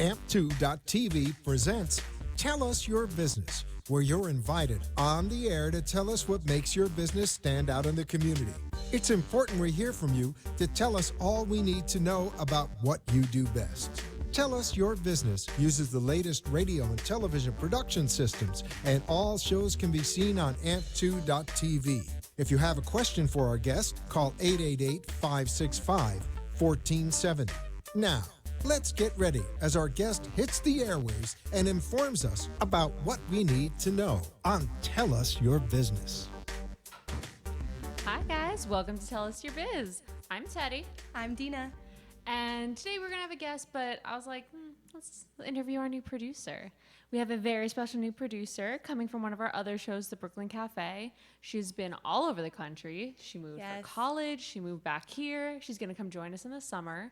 AMP2.TV presents Tell Us Your Business, where you're invited on the air to tell us what makes your business stand out in the community. It's important we hear from you to tell us all we need to know about what you do best. Tell Us Your Business uses the latest radio and television production systems, and all shows can be seen on AMP2.TV. If you have a question for our guest, call 888-565-1470. Now, let's get ready as our guest hits the airwaves and informs us about what we need to know on Tell Us Your Business. Hi guys, welcome to Tell Us Your Biz. I'm Teddy. I'm Dina. And today we're going to have a guest, but I was like, let's interview our new producer. We have a very special new producer coming from one of our other shows, the Brooklyn Cafe. She's been all over the country. She moved for college. She moved back here. She's going to come join us in the summer.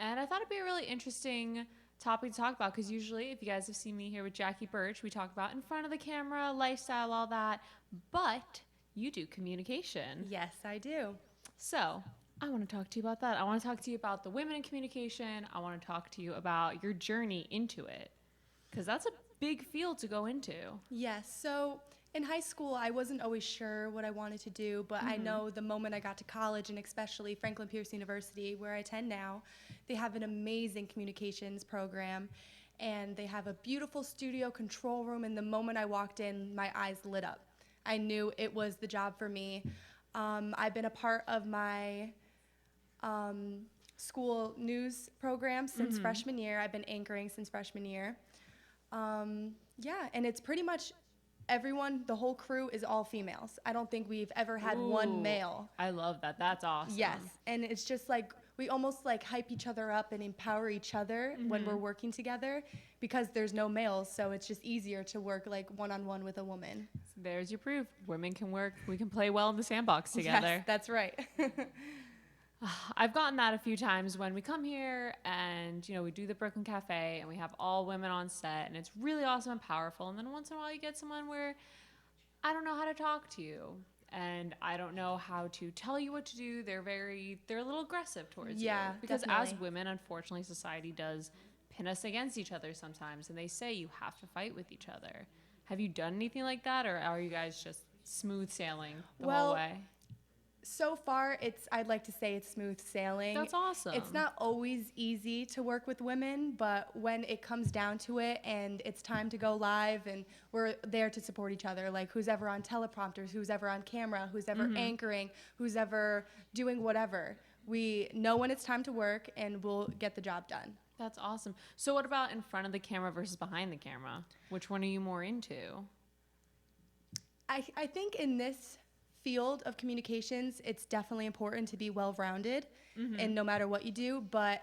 And I thought it'd be a really interesting topic to talk about because usually, if you guys have seen me here with Jackie Birch, we talk about in front of the camera, lifestyle, all that. But you do communication. Yes, I do. So I want to talk to you about that. I want to talk to you about the women in communication. I want to talk to you about your journey into it because that's a big field to go into. Yes. So in high school, I wasn't always sure what I wanted to do, but I know the moment I got to college, and especially Franklin Pierce University, where I attend now, they have an amazing communications program, and they have a beautiful studio control room, and the moment I walked in, my eyes lit up. I knew it was the job for me. I've been a part of my school news program since freshman year. I've been anchoring since freshman year. And it's pretty much everyone, the whole crew is all females. I don't think we've ever had one male. I love that. That's awesome. Yes, and it's just like we almost like hype each other up and empower each other when we're working together because there's no males, so it's just easier to work like one-on-one with a woman. So there's your proof. Women can work. We can play well in the sandbox together. Yes, that's right. I've gotten that a few times when we come here and, we do the Brooklyn Cafe and we have all women on set and it's really awesome and powerful. And then once in a while you get someone where I don't know how to talk to you and I don't know how to tell you what to do. They're a little aggressive towards you. Because definitely. As women, unfortunately, society does pin us against each other sometimes and they say you have to fight with each other. Have you done anything like that or are you guys just smooth sailing the whole way? So far, I'd like to say it's smooth sailing. That's awesome. It's not always easy to work with women, but when it comes down to it and it's time to go live and we're there to support each other, like who's ever on teleprompters, who's ever on camera, who's ever anchoring, who's ever doing whatever. We know when it's time to work and we'll get the job done. That's awesome. So what about in front of the camera versus behind the camera? Which one are you more into? I think in this field of communications, it's definitely important to be well-rounded and no matter what you do, but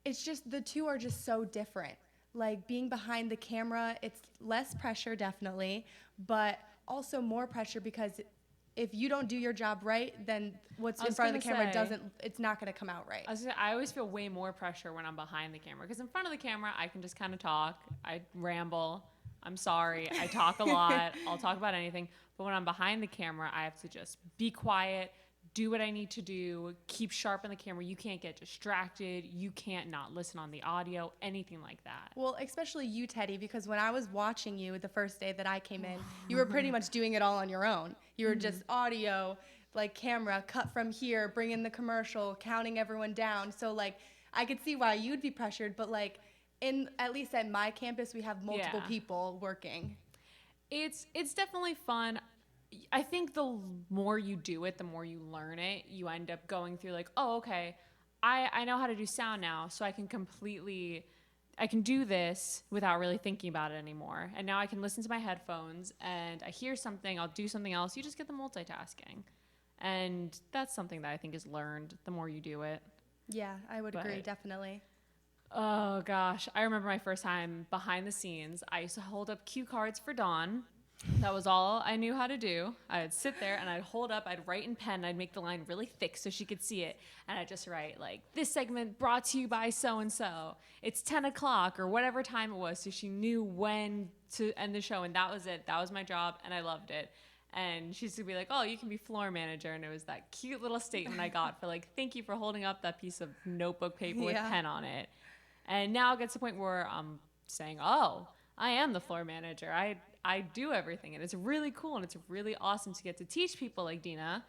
it's just the two are just so different. Like being behind the camera, it's less pressure definitely, but also more pressure because if you don't do your job right, then what's in front of the camera it's not going to come out right. I always feel way more pressure when I'm behind the camera because in front of the camera, I can just kind of talk, I ramble, I'm sorry, I talk a lot, I'll talk about anything. But when I'm behind the camera, I have to just be quiet, do what I need to do, keep sharp on the camera. You can't get distracted. You can't not listen on the audio, anything like that. Well, especially you, Teddy, because when I was watching you the first day that I came in, you were pretty much doing it all on your own. You were just audio, like camera, cut from here, bring in the commercial, counting everyone down. So, like, I could see why you'd be pressured, but, like, at least at my campus, we have multiple people working. It's definitely fun. I think the more you do it, the more you learn it. You end up going through like, oh, okay, I know how to do sound now, so I can do this without really thinking about it anymore. And now I can listen to my headphones and I hear something, I'll do something else. You just get the multitasking. And that's something that I think is learned the more you do it. Yeah, I would agree, definitely. Oh, gosh. I remember my first time behind the scenes. I used to hold up cue cards for Dawn. That was all I knew how to do. I'd sit there and I'd hold up, I'd write in pen, I'd make the line really thick so she could see it. And I'd just write, like, this segment brought to you by so-and-so. It's 10 o'clock or whatever time it was so she knew when to end the show. And that was it. That was my job, and I loved it. And she used to be like, oh, you can be floor manager. And it was that cute little statement I got for, like, thank you for holding up that piece of notebook paper with pen on it. And now it gets to the point where I'm saying, oh, I am the floor manager. I do everything. And it's really cool. And it's really awesome to get to teach people like Dina,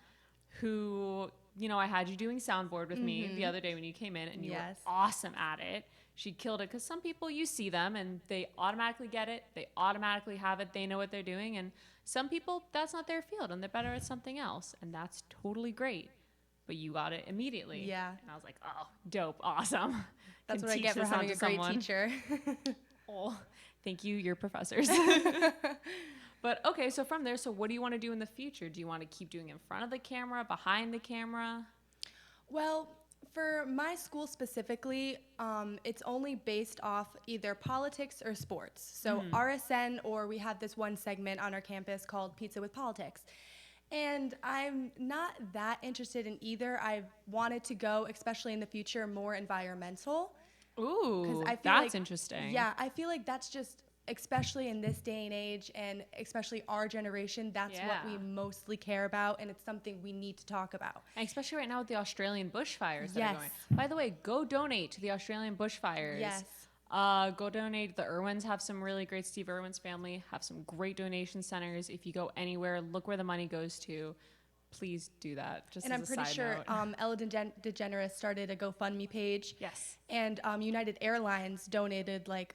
who, you know, I had you doing soundboard with me the other day when you came in, and you were awesome at it. She killed it, because some people, you see them and they automatically get it. They automatically have it. They know what they're doing. And some people, that's not their field and they're better at something else. And that's totally great. But you got it immediately. Yeah. And I was like, oh, dope, awesome. That's Can what I teach get for this having a onto great someone. teacher. Oh, thank you, your professors. But okay, so from there, so what do you want to do in the future? Do you want to keep doing in front of the camera, behind the camera? Well, for my school specifically, it's only based off either politics or sports. So RSN, or we have this one segment on our campus called Pizza with Politics. And I'm not that interested in either. I've wanted to go, especially in the future, more environmental. Ooh, I feel that's like, interesting. Yeah, I feel like that's just, especially in this day and age, and especially our generation, that's what we mostly care about, and it's something we need to talk about. And especially right now with the Australian bushfires that are Yes. going. By the way, go donate to the Australian bushfires. Yes. Go donate. The Irwins have some really great, Steve Irwin's family have some great donation centers. If you go anywhere, look where the money goes to. Please do that. Just And as I'm a pretty side sure note. Ella DeGeneres started a GoFundMe page. Yes. And United Airlines donated like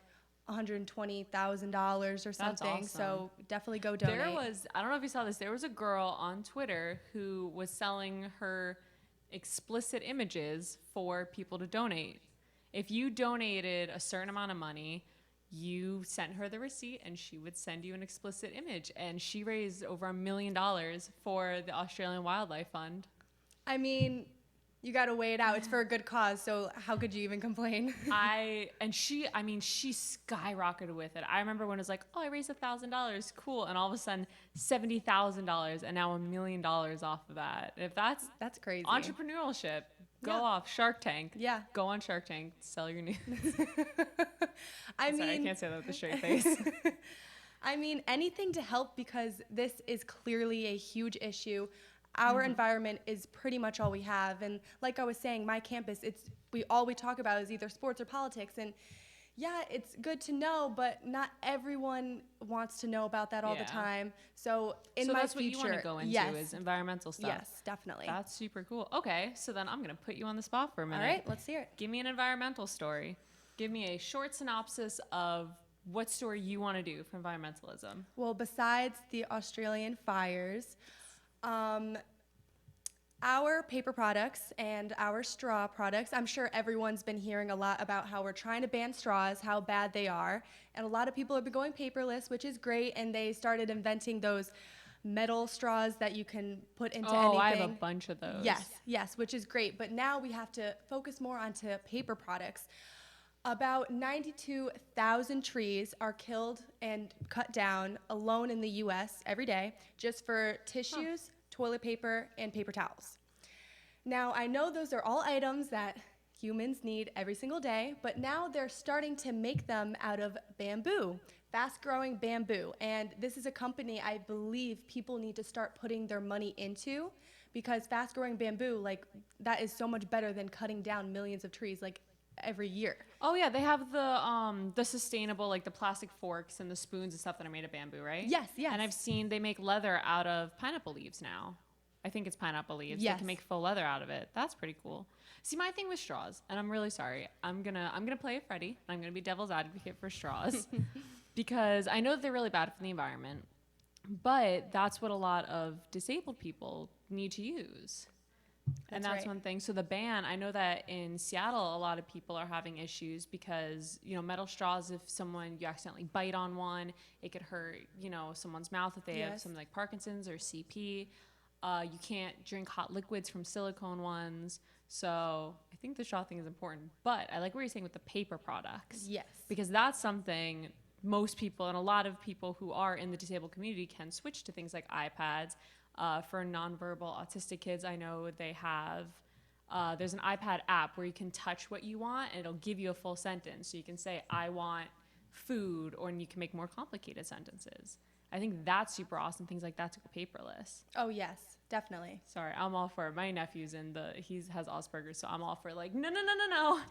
$120,000 or something. awesome. So definitely go donate. There was, I don't know if you saw this, there was a girl on Twitter who was selling her explicit images for people to donate. If you donated a certain amount of money, you sent her the receipt and she would send you an explicit image. And she raised over $1 million for the Australian Wildlife Fund. I mean, you got to weigh it out. It's for a good cause. So how could you even complain? She skyrocketed with it. I remember when it was like, oh, I raised $1,000, cool, and all of a sudden $70,000, and now $1 million off of that. If that's crazy. Entrepreneurship. Go Yeah. off Shark Tank. Yeah. Go on Shark Tank. Sell your news. I Sorry, I mean, can't say that with a straight face. I mean, anything to help, because this is clearly a huge issue. Our environment is pretty much all we have. And like I was saying, my campus, all we talk about is either sports or politics. And yeah, it's good to know, but not everyone wants to know about that all the Yeah. time. So in So my that's future, what you want to go into yes, is environmental stuff. yes, definitely. That's super cool. Okay, so then I'm going to put you on the spot for a minute. All right, let's hear it. Give me an environmental story. Give me a short synopsis of what story you want to do for environmentalism. Well, besides the Australian fires, our paper products and our straw products, I'm sure everyone's been hearing a lot about how we're trying to ban straws, how bad they are. And a lot of people have been going paperless, which is great. And they started inventing those metal straws that you can put into anything. I have a bunch of those. Yes, which is great. But now we have to focus more onto paper products. About 92,000 trees are killed and cut down alone in the U.S. every day just for tissues, toilet paper, and paper towels. Now, I know those are all items that humans need every single day, but now they're starting to make them out of bamboo, fast-growing bamboo. And this is a company I believe people need to start putting their money into, because fast-growing bamboo, like, that is so much better than cutting down millions of trees, like, every year. Oh yeah, they have the sustainable, like the plastic forks and the spoons and stuff that are made of bamboo, right? Yes. And I've seen they make leather out of pineapple leaves now. I think it's pineapple leaves. Yes. They can make faux leather out of it. That's pretty cool. See, my thing with straws, and I'm really sorry. I'm gonna play a Freddy. And I'm gonna be devil's advocate for straws because I know that they're really bad for the environment, but that's what a lot of disabled people need to use. And that's right. one thing. So the ban, I know that in Seattle, a lot of people are having issues because, metal straws, if you accidentally bite on one, it could hurt, someone's mouth if they have Yes. something like Parkinson's or CP. You can't drink hot liquids from silicone ones. So I think the straw thing is important. But I like what you're saying with the paper products. Yes. Because that's something most people and a lot of people who are in the disabled community can switch to things like iPads. For nonverbal autistic kids, I know they have, there's an iPad app where you can touch what you want and it'll give you a full sentence. So you can say, I want food, and you can make more complicated sentences. I think that's super awesome, things like that to go paperless. Oh, yes. Definitely. Sorry, I'm all for it. My nephew's he has Asperger's, so I'm all for like, no.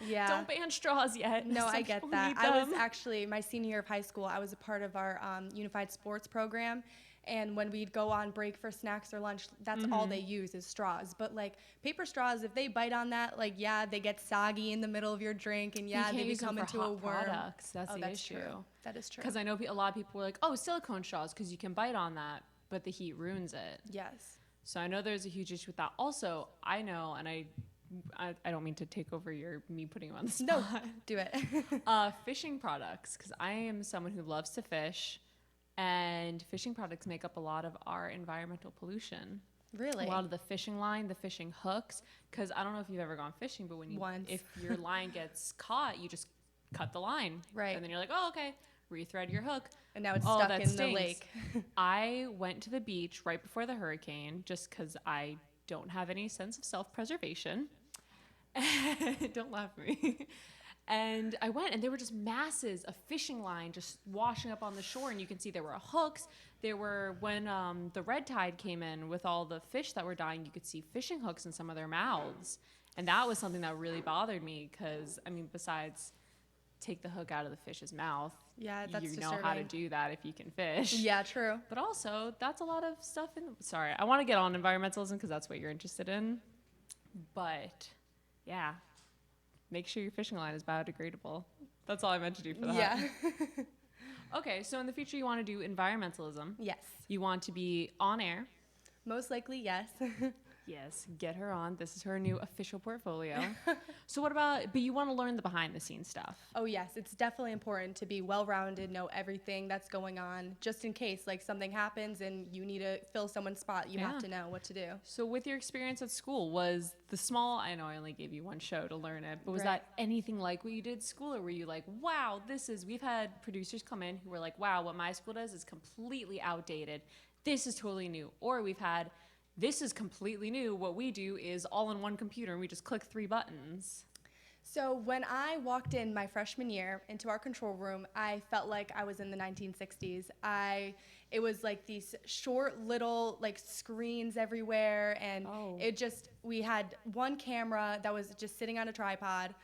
Yeah. Don't ban straws yet. No, Some I get people that. need I was them. actually, my senior year of high school, I was a part of our unified sports program. And when we'd go on break for snacks or lunch, that's all they use is straws. But like paper straws, if they bite on that, like, yeah, they get soggy in the middle of your drink, and yeah, they become into a worm. Products. That's the issue. True. That is true. Because I know a lot of people were like, oh, silicone straws, because you can bite on that, but the heat ruins it. Yes. So I know there's a huge issue with that. Also, I know, and I don't mean to take over me putting you on the spot. No, do it. Fishing products, because I am someone who loves to fish, and fishing products make up a lot of our environmental pollution. Really? A lot of the fishing line, the fishing hooks, because I don't know if you've ever gone fishing, but if your line gets caught, you just cut the line. Right. And then you're like, oh, okay, rethread your hook. And now it's stuck in the lake. I went to the beach right before the hurricane just because I don't have any sense of self-preservation. Don't laugh at me. And I went, and there were just masses of fishing line just washing up on the shore. And you can see there were hooks. There were, when the red tide came in with all the fish that were dying, you could see fishing hooks in some of their mouths. And that was something that really bothered me because, I mean, besides take the hook out of the fish's mouth. Yeah, that's you disturbing. know how to do that if you can fish. Yeah, true. But also, that's a lot of stuff sorry, I want to get on environmentalism because that's what you're interested in. But, yeah, make sure your fishing line is biodegradable. That's all I meant to do for that. Yeah. Okay, so in the future, you want to do environmentalism. Yes. You want to be on air. Most likely, yes. Yes, get her on. This is her new official portfolio. So but you want to learn the behind the scenes stuff. Oh, yes. It's definitely important to be well-rounded, know everything that's going on, just in case like something happens and you need to fill someone's spot. You have to know what to do. So with your experience at school, was I know I only gave you one show to learn it, but was Right. that anything like what you did at school? Or were you like, wow, we've had producers come in who were like, wow, what my school does is completely outdated. This is totally new. Or we've had, this is completely new. What we do is all in one computer and we just click 3 buttons. So when I walked in my freshman year into our control room, I felt like I was in the 1960s. It was like these short little like screens everywhere, and we had one camera that was just sitting on a tripod,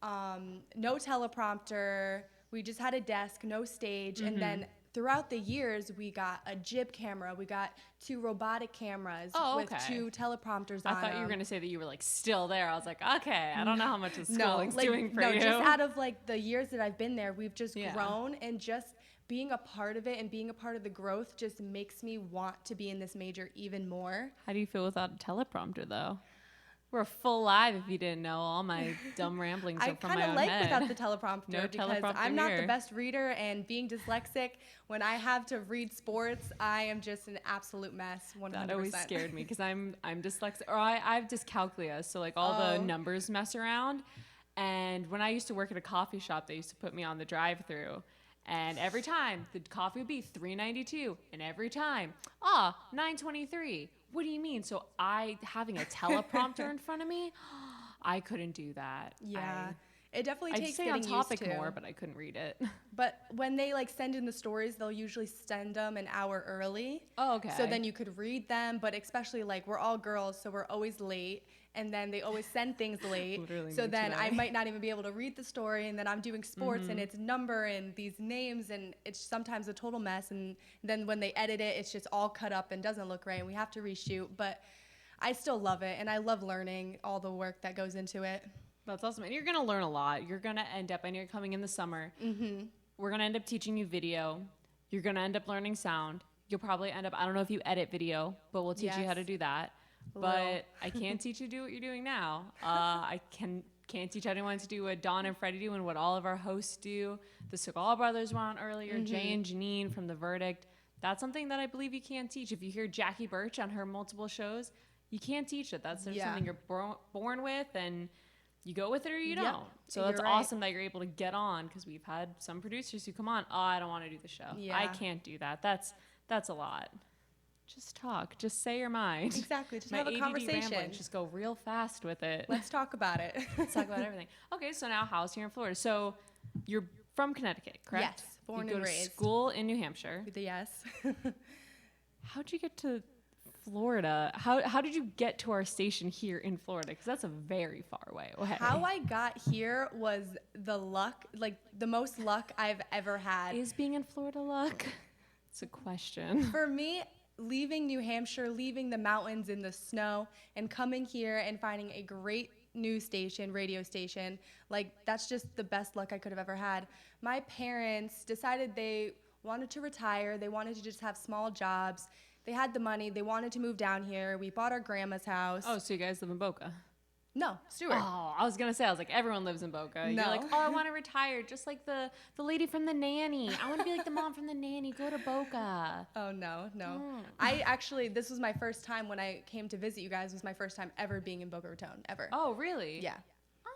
no teleprompter. We just had a desk, no stage, and then throughout the years, we got a jib camera. We got 2 robotic cameras with 2 teleprompters on I thought you were going to say that you were like still there. I was like, okay, I don't know how much the schooling's doing for you. No, just out of like the years that I've been there, we've just grown, and just being a part of it and being a part of the growth just makes me want to be in this major even more. How do you feel without a teleprompter, though? We're full live if you didn't know. All my dumb ramblings are from my own head. I kind of like without the teleprompter No because teleprompter I'm not here. the best reader, and being dyslexic, when I have to read sports, I am just an absolute mess, 100%. That always scared me because I'm dyslexic, or I have dyscalculia, so like all the numbers mess around. And when I used to work at a coffee shop, they used to put me on the drive-through. And every time the coffee would be $3.92, and every time, $9.23. What do you mean? So having a teleprompter in front of me, I couldn't do that. Yeah. It definitely I'd takes stay getting on topic used to. more, but I couldn't read it. But when they like send in the stories, they'll usually send them an hour early. Oh, okay. So then you could read them, but especially like we're all girls, so we're always late, and then they always send things late. Literally so me then today. I might not even be able to read the story, and then I'm doing sports and it's number and these names, and it's sometimes a total mess. And then when they edit it, it's just all cut up and doesn't look right, and we have to reshoot. But I still love it, and I love learning all the work that goes into it. That's awesome. And you're going to learn a lot. You're going to end up, and you're coming in the summer. We're going to end up teaching you video. You're going to end up learning sound. You'll probably end up, I don't know if you edit video, but we'll teach you how to do that. But I can't teach you to do what you're doing now. I can't teach anyone to do what Dawn and Freddie do and what all of our hosts do. The Segal brothers were on earlier, Jay and Janine from The Verdict. That's something that I believe you can't teach. If you hear Jackie Birch on her multiple shows, you can't teach it. That's something you're born with, and you go with it or you don't. So that's awesome that you're able to get on, because we've had some producers who come on, I don't want to do the show. Yeah. I can't do that. That's a lot. Just talk. Just say your mind. Exactly. Just My have a ADD conversation. ramblings, just go real fast with it. Let's talk about it. Let's talk about everything. Okay, so now house here in Florida. So you're from Connecticut, correct? Yes, born you and go raised. to school in New Hampshire. Yes. How'd you get to Florida. How did you get to our station here in Florida? Because that's a very far way away. How I got here was the luck, like the most luck I've ever had. Is being in Florida luck? It's a question. For me, leaving New Hampshire, leaving the mountains in the snow, and coming here and finding a great news station, radio station, like that's just the best luck I could have ever had. My parents decided they wanted to retire. They wanted to just have small jobs. They had the money. They wanted to move down here. We bought our grandma's house. Oh, so you guys live in Boca? No, Stewart. Oh, I was gonna say, I was like, everyone lives in Boca. No. You're like, oh, I want to retire, just like the lady from The Nanny. I want to be like the mom from The Nanny. Go to Boca. Oh, no. I actually, this was my first time when I came to visit you guys, was my first time ever being in Boca Raton, ever. Oh, really? Yeah.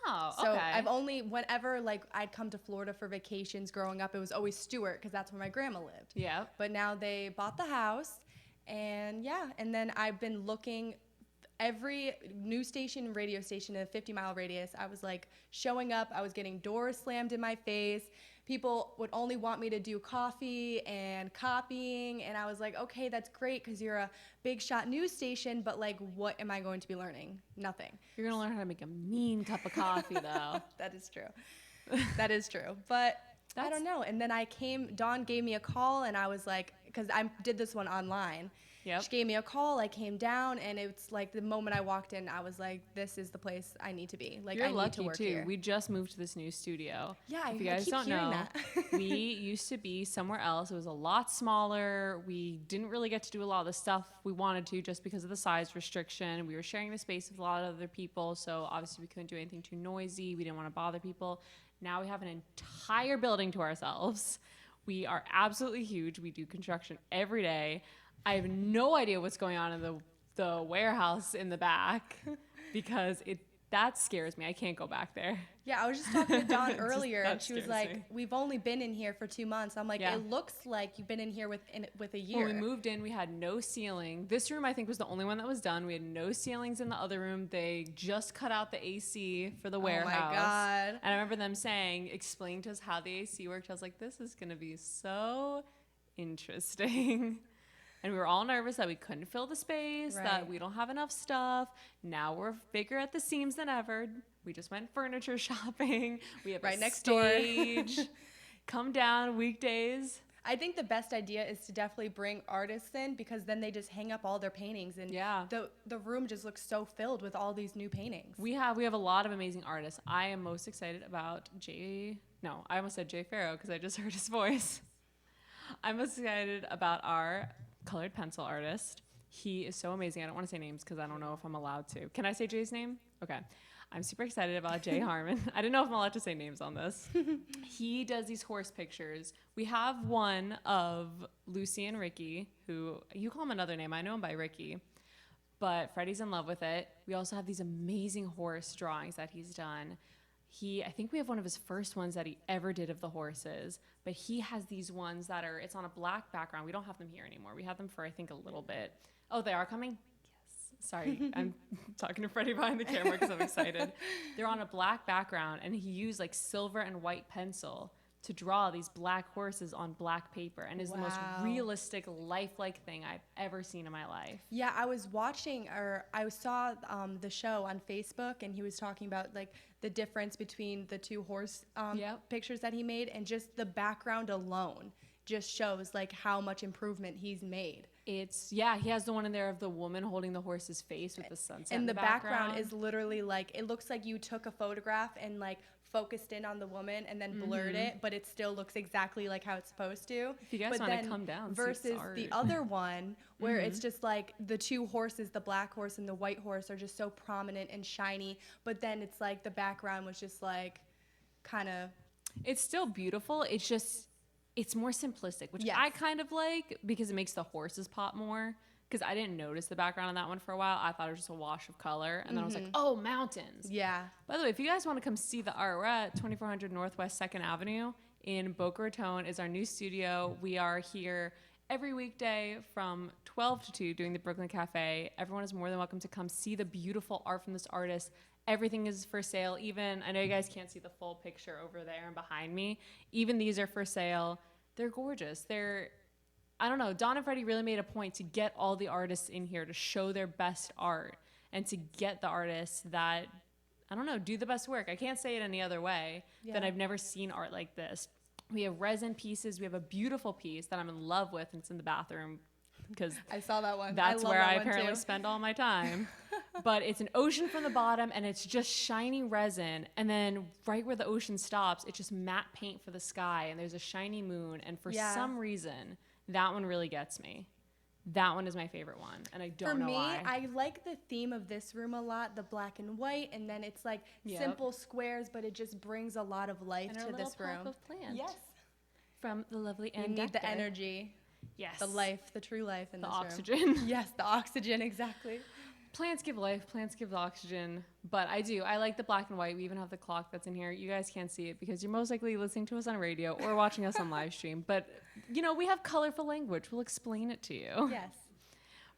Oh, So okay. I've only, whenever like I'd come to Florida for vacations growing up, it was always Stewart because that's where my grandma lived. Yeah. But now they bought the house, and yeah, and then I've been looking every news station, radio station in a 50-mile radius. I was like showing up. I was getting doors slammed in my face. People would only want me to do coffee and copying, and I was like, okay, that's great because you're a big shot news station, but like, what am I going to be learning? Nothing. You're gonna learn how to make a mean cup of coffee, though. That is true. That is true. But I don't know. And then Dawn gave me a call, and I was like, because I did this one online. Yep. She gave me a call. I came down, and it's like the moment I walked in, I was like, this is the place I need to be. Like, You're I need lucky to work too. here. We just moved to this new studio. Yeah, if you I guys keep don't hearing know, that. we used to be somewhere else. It was a lot smaller. We didn't really get to do a lot of the stuff we wanted to just because of the size restriction. We were sharing the space with a lot of other people, so obviously we couldn't do anything too noisy. We didn't want to bother people. Now we have an entire building to ourselves. We are absolutely huge. We do construction every day. I have no idea what's going on in the warehouse in the back because that scares me. I can't go back there. Yeah, I was just talking to Dawn earlier, that and she was scares like, me. we've only been in here for 2 months. I'm like, Yeah. it looks like you've been in here with a year. When we moved in, we had no ceiling. This room, I think, was the only one that was done. We had no ceilings in the other room. They just cut out the AC for the warehouse. Oh, my God. And I remember them explaining to us how the AC worked. I was like, this is going to be so interesting. And we were all nervous that we couldn't fill the space, Right. that we don't have enough stuff. Now we're bigger at the seams than ever. We just went furniture shopping. We have Right a next door. stage. Come down weekdays. I think the best idea is to definitely bring artists in because then they just hang up all their paintings, and Yeah. the room just looks so filled with all these new paintings. We have a lot of amazing artists. I am most excited about I almost said Jay Farrow because I just heard his voice. I'm most excited about our colored pencil artist. He is so amazing. I don't want to say names because I don't know if I'm allowed to. Can I say Jay's name? Okay. I'm super excited about Jay Harmon. I didn't know if I'm allowed to say names on this. He does these horse pictures. We have one of Lucy and Ricky, who you call him another name. I know him by Ricky, but Freddie's in love with it. We also have these amazing horse drawings that he's done. I think we have one of his first ones that he ever did of the horses, but he has these ones that it's on a black background. We don't have them here anymore. We had them for, I think, a little bit. Oh, they are coming? Yes. Sorry, I'm talking to Freddie behind the camera because I'm excited. They're on a black background, and he used like silver and white pencil to draw these black horses on black paper, and is the most Wow. realistic, lifelike thing I've ever seen in my life. Yeah, I was watching, or I saw the show on Facebook, and he was talking about like the difference between the two horse Yep. pictures that he made, and just the background alone just shows like how much improvement he's made. He has the one in there of the woman holding the horse's face with the sunset in And the background is literally like, it looks like you took a photograph and like focused in on the woman and then blurred it, but it still looks exactly like how it's supposed to. If you guys But wanna then come down, see versus this the art. other one where it's just like the two horses, the black horse and the white horse, are just so prominent and shiny, but then it's like the background was just like kind of. It's still beautiful. It's more simplistic, which Yes. I kind of like because it makes the horses pop more. Because I didn't notice the background on that one for a while. I thought it was just a wash of color. And then I was like, oh, mountains. Yeah. By the way, if you guys want to come see the art, we're at 2400 Northwest 2nd Avenue in Boca Raton is our new studio. We are here every weekday from 12 to 2 doing the Brooklyn Cafe. Everyone is more than welcome to come see the beautiful art from this artist. Everything is for sale. Even, I know you guys can't see the full picture over there and behind me. Even these are for sale. They're gorgeous. I don't know, Dawn and Freddie really made a point to get all the artists in here to show their best art and to get the artists that, I don't know, do the best work. I can't say it any other way than I've never seen art like this. We have resin pieces. We have a beautiful piece that I'm in love with, and it's in the bathroom because I saw that one. that's where I apparently too. spend all my time. But it's an ocean from the bottom, and it's just shiny resin. And then right where the ocean stops, it's just matte paint for the sky, and there's a shiny moon. And for some reason, that one really gets me. That one is my favorite one, and I don't know why. For me, I like the theme of this room a lot, the black and white, and then it's like simple squares, but it just brings a lot of life to this room. Of plant. Yes. From the lovely Anne You need Dector. the energy. Yes. The life, the true life in this oxygen. room. Yes, the oxygen, exactly. Plants give life, plants give oxygen. But I like the black and white. We even have the clock that's in here. You guys can't see it because you're most likely listening to us on radio or watching us on live stream. But, we have colorful language. We'll explain it to you. Yes.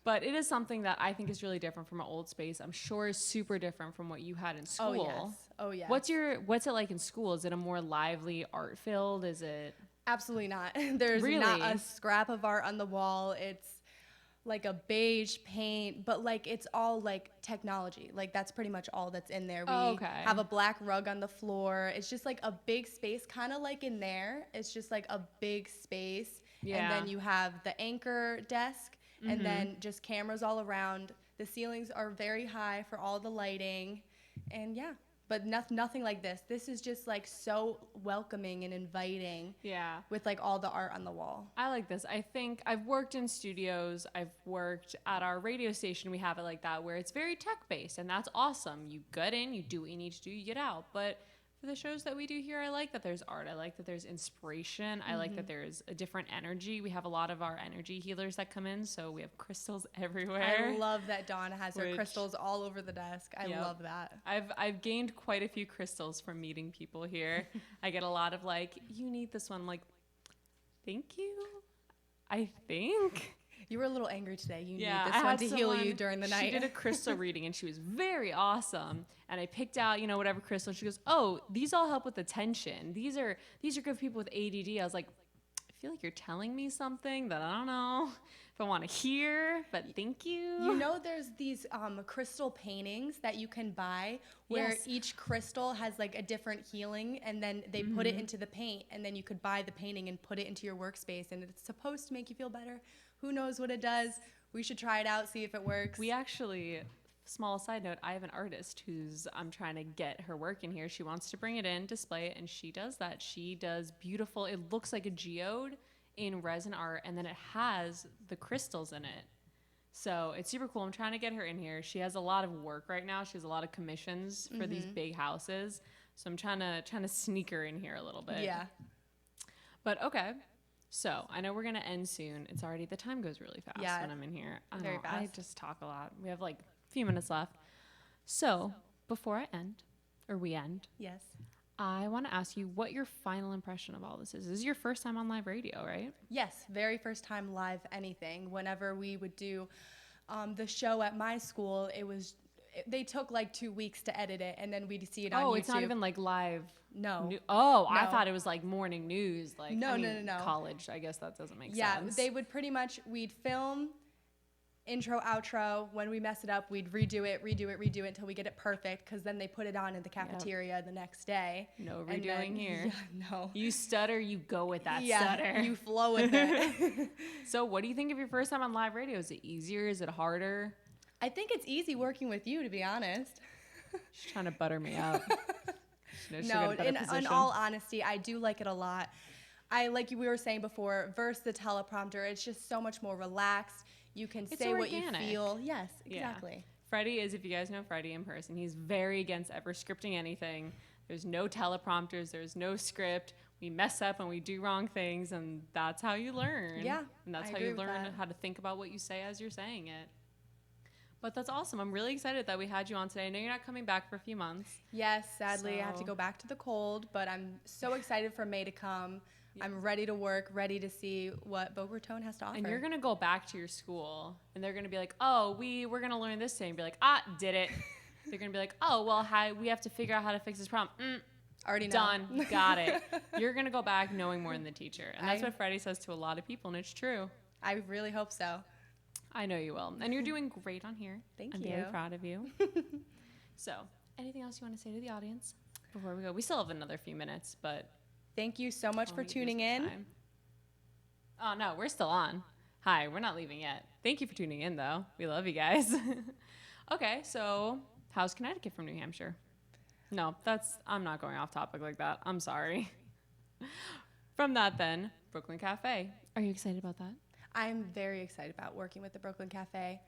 But it is something that I think is really different from an old space. I'm sure is super different from what you had in school. Oh, yes. What's it like in school? Is it a more lively, art-filled? Is it... Absolutely not. There's not a scrap of art on the wall. It's like a beige paint, but like it's all like technology. Like that's pretty much all that's in there. We have a black rug on the floor. It's just like a big space, kind of like in there. It's just like a big space. Yeah. And then you have the anchor desk and then just cameras all around. The ceilings are very high for all the lighting. And but nothing like this. This is just like so welcoming and inviting. Yeah. With like all the art on the wall. I like this. I think I've worked in studios. I've worked at our radio station. We have it like that where it's very tech based, and that's awesome. You get in, you do what you need to do, you get out. But for the shows that we do here, I like that there's art. I like that there's inspiration. I like that there's a different energy. We have a lot of our energy healers that come in, so we have crystals everywhere. I love that Dawn has her crystals all over the desk. I love that. I've gained quite a few crystals from meeting people here. I get a lot of like, you need this one. I'm like, thank you. I think. You were a little angry today. You need this one to heal you during the night. She did a crystal reading, and she was very awesome. And I picked out, whatever crystal. And she goes, "Oh, these all help with attention. These are good for people with ADD." I was like, I feel like you're telling me something that I don't know if I want to hear, but thank you. There's these crystal paintings that you can buy where each crystal has like a different healing, and then they put it into the paint, and then you could buy the painting and put it into your workspace, and it's supposed to make you feel better. Who knows what it does? We should try it out, see if it works. We actually, small side note, I have an artist I'm trying to get her work in here. She wants to bring it in, display it, and she does that. She does beautiful, it looks like a geode in resin art, and then it has the crystals in it. So it's super cool. I'm trying to get her in here. She has a lot of work right now. She has a lot of commissions for these big houses. So I'm trying to sneak her in here a little bit. Yeah. But okay. So I know we're going to end soon. It's already, the time goes really fast when I'm in here. Very fast. I just talk a lot. We have like a few minutes left. So before I end, or we end. Yes. I want to ask you what your final impression of all this is. This is your first time on live radio, right? Yes, very first time live anything. Whenever we would do the show at my school, they took like 2 weeks to edit it, and then we'd see it on YouTube. Oh, it's not even like live. No. I thought it was like morning news. Like no. College. I guess that doesn't make sense. Yeah, they would pretty much, we'd film intro, outro. When we mess it up, we'd redo it until we get it perfect, because then they put it on in the cafeteria the next day. No redoing here. Yeah, no. You stutter, you go with that stutter. You flow with it. So what do you think of your first time on live radio? Is it easier? Is it harder? I think it's easy working with you, to be honest. She's trying to butter me up. No, in all honesty, I do like it a lot. Like we were saying before, versus the teleprompter, it's just so much more relaxed. You can say what you feel. Yes, exactly. Yeah. Freddie is, if you guys know Freddie in person, he's very against ever scripting anything. There's no teleprompters. There's no script. We mess up and we do wrong things, and that's how you learn. Yeah, and that's how you learn how to think about what you say as you're saying it. But that's awesome. I'm really excited that we had you on today. I know you're not coming back for a few months. Yes, sadly, I have to go back to the cold, but I'm so excited for May to come. Yes. I'm ready to work, ready to see what Boca Raton has to offer. And you're going to go back to your school, and they're going to be like, oh, we're going to learn this thing. And be like, did it. They're going to be like, oh, well, we have to figure out how to fix this problem. Already know. Done. Got it. You're going to go back knowing more than the teacher. And that's what Freddie says to a lot of people, and it's true. I really hope so. I know you will. And you're doing great on here. Thank I'm you. very proud of you. So, anything else you want to say to the audience before we go? We still have another few minutes, but Thank you so much for tuning in. Oh, no, we're still on. Hi, we're not leaving yet. Thank you for tuning in, though. We love you guys. Okay, so how's Connecticut from New Hampshire? No, I'm not going off topic like that. I'm sorry. From that, then, Brooklyn Cafe. Are you excited about that? I'm very excited about working with the Brooklyn Cafe.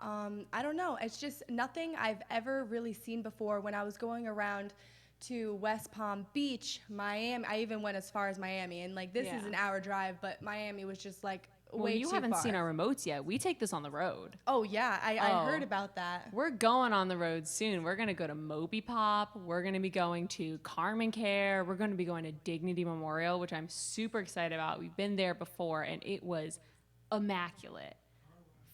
I don't know. It's just nothing I've ever really seen before. When I was going around to West Palm Beach, Miami, I even went as far as Miami, and like this is an hour drive, but Miami was just like way too far. You haven't seen our remotes yet. We take this on the road. Oh yeah, I heard about that. We're going on the road soon. We're gonna go to Moby Pop. We're gonna be going to Carmen Care. We're gonna be going to Dignity Memorial, which I'm super excited about. We've been there before, and it was immaculate.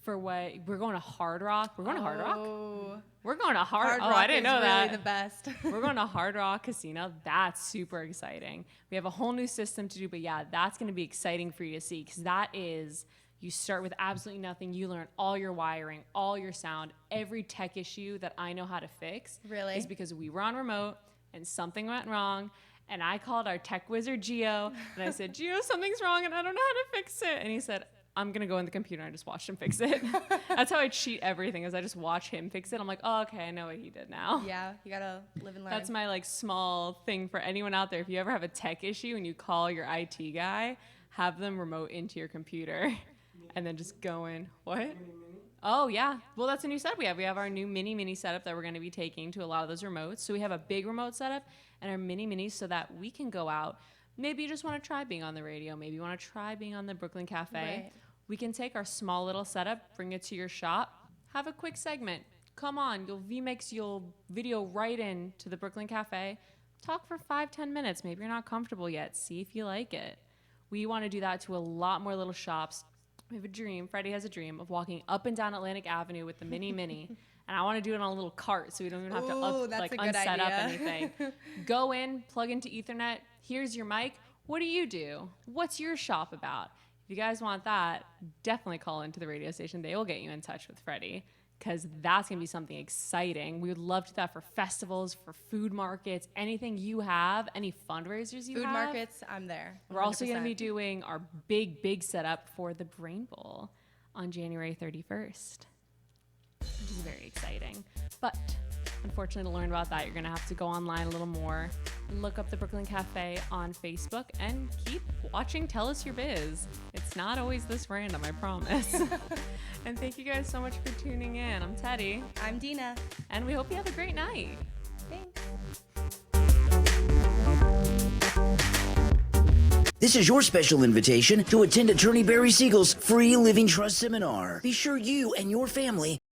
For what we're going to Hard Rock. We're going to Hard Rock. We're going to Hard Rock. Oh, I didn't know that. Really the best. We're going to Hard Rock Casino. That's super exciting. We have a whole new system to do, but yeah, that's going to be exciting for you to see because that is you start with absolutely nothing. You learn all your wiring, all your sound, every tech issue that I know how to fix. Really? Is because we were on remote and something went wrong. And I called our tech wizard, Gio, and I said, Gio, something's wrong and I don't know how to fix it. And he said, I'm going to go in the computer and just watch him fix it. That's how I cheat everything is I just watch him fix it. I'm like, oh, okay, I know what he did now. Yeah, you got to live and learn. That's my like small thing for anyone out there. If you ever have a tech issue and you call your IT guy, have them remote into your computer and then just go in. What? Oh, yeah. Well, that's a new setup we have. We have our new mini setup that we're going to be taking to a lot of those remotes. So we have a big remote setup and our mini so that we can go out. Maybe you just want to try being on the radio. Maybe you want to try being on the Brooklyn Cafe. Right. We can take our small little setup, bring it to your shop, have a quick segment. Come on, you'll video right in to the Brooklyn Cafe. Talk for 5-10 minutes. Maybe you're not comfortable yet. See if you like it. We want to do that to a lot more little shops. We have a dream. Freddie has a dream of walking up and down Atlantic Avenue with the mini. And I want to do it on a little cart so we don't even have to unset up anything. Go in, plug into Ethernet. Here's your mic. What do? What's your shop about? If you guys want that, definitely call into the radio station. They will get you in touch with Freddie because that's going to be something exciting. We would love to do that for festivals, for food markets, anything you have, any fundraisers you have. Food markets, I'm there. 100%. We're also going to be doing our big setup for the Brain Bowl on January 31st, which is very exciting. But unfortunately, to learn about that, you're going to have to go online a little more, look up the Brooklyn Cafe on Facebook, and keep watching Tell Us Your Biz. It's not always this random, I promise. And thank you guys so much for tuning in. I'm Teddy. I'm Dina. And we hope you have a great night. Thanks. This is your special invitation to attend Attorney Barry Siegel's free Living Trust seminar. Be sure you and your family